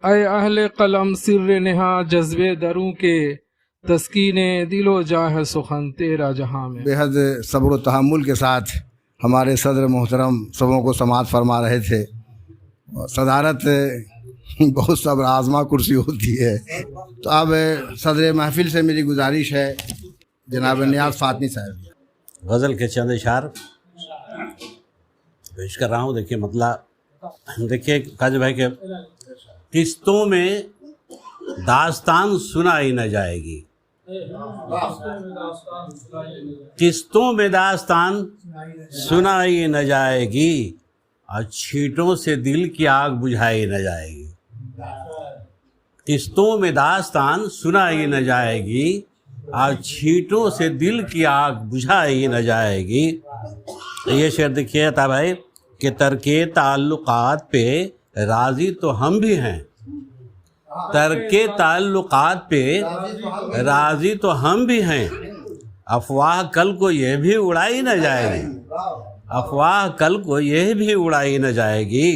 ऐ अहले कलम सिर्र नेहा जज्बे दरूं के तस्कीने दिलो जाह सुखन तेरा जहां में। बेहद सब्र तहम्मुल के साथ हमारे सदर मोहतरम सबों को समाअत फरमा रहे थे। सदारत बहुत सब्र आज़मा कुर्सी होती है। तो अब सदर महफिल से मेरी गुजारिश है जनाब नियाज़ फातमी साहब, गज़ल के चंद इशार पेश कर रहा हूँ। देखिए मतलब देखिए काजी भाई के किस्तों में दास्तान सुनाई न जाएगी, किस्तों में दास्तान सुनाई न जाएगी और छींटों से दिल की आग बुझाई न जाएगी। किस्तों में दास्तान सुनाई न जाएगी और छींटों से दिल की आग बुझाई न जाएगी। ये शेर देखिए था भाई कि तरके ताल्लुकात पे राज़ी तो हम भी हैं, तरके ताल्लुकात पे राज़ी तो हम भी हैं, अफवाह कल को ये भी उड़ाई न जाएगी, अफवाह कल को ये भी उड़ाई न जाएगी।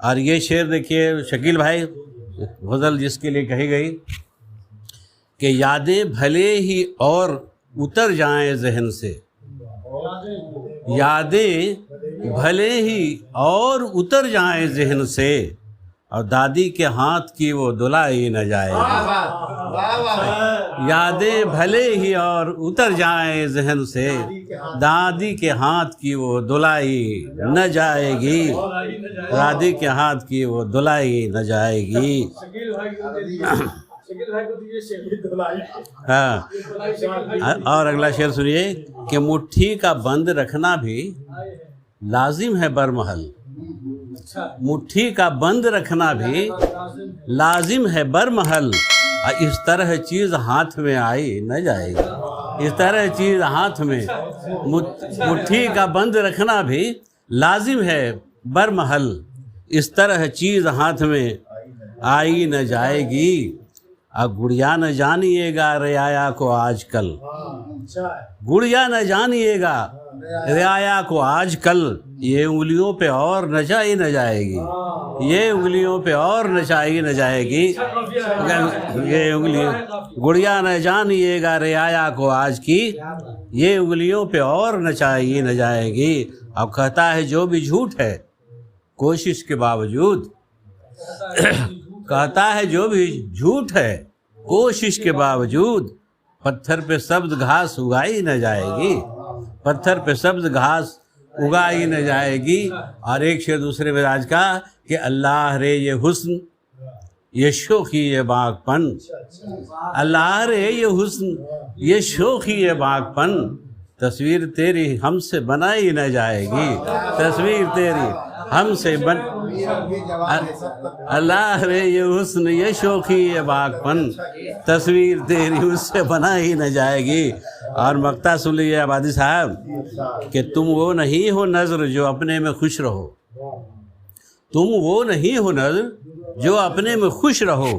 और ये शेर देखिए शकील भाई गज़ल जिसके लिए कही गई कि यादें भले ही और उतर जाएं जहन से, यादें भले ही और उतर जाएं जहन से और दादी के हाथ की वो दुलाई न जाएगी, यादें भले ही और उतर जाएं जहन से दादी के हाथ की वो दुलाई न जाएगी, दादी के हाथ की वो दुलाई न जाएगी। हाँ, और अगला शेर सुनिए कि मुट्ठी का बंद रखना भी लाजिम है बरमहल, मुट्ठी का बंद रखना भी लाजिम है बरमहल और इस तरह चीज़ हाथ में आई न जाएगी, इस तरह चीज़ हाथ में मुट्ठी का बंद रखना भी लाजिम है बरमहल, इस तरह चीज़ हाथ में आई न जाएगी। अब गुड़िया न जानिएगा रियाया को आजकल, गुड़िया न जानिएगा रियाया को आजकल, ये उंगलियों पे और नचाई न जाएगी, ये उंगलियों पे और नचाई न जाएगी, ये उंगलियों गुड़िया न जानिएगा रियाया को आज की, ये उंगलियों पे और नचाई न जाएगी। अब कहता है जो भी झूठ है कोशिश के बावजूद, कहता है जो भी झूठ है कोशिश के बावजूद, पत्थर पे सब्ज घास उगाई न जाएगी, पत्थर पे सब्ज घास उगाई न जाएगी। और एक शेर दूसरे मिजाज का कि अल्लाह रे ये हुस्न ये शोखी ये बागपन, अल्लाह रे ये हुस्न ये शोखी ये बागपन, तस्वीर तेरी हमसे बनाई न जाएगी, तस्वीर तेरी हमसे बन, अल्लाह रे ये हुस्न ये शोखी ये बागपन, तस्वीर तेरी उससे बनाई न जाएगी। और मक्ता सुन लीजिए आबादी साहब कि तुम वो नहीं हो नज़र जो अपने में खुश रहो, तुम वो नहीं हो नज़र जो अपने में खुश रहो,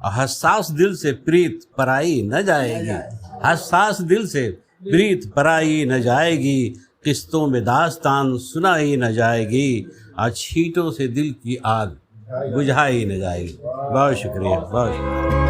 हसास दिल से प्रीत पराई न जाएगी, हसास दिल से प्रीत पराई न जाएगी, किस्तों में दास्तान सुनाई न जाएगी और छींटों से दिल की आग बुझाई न जाएगी। बहुत शुक्रिया, बहुत शुक्रिया।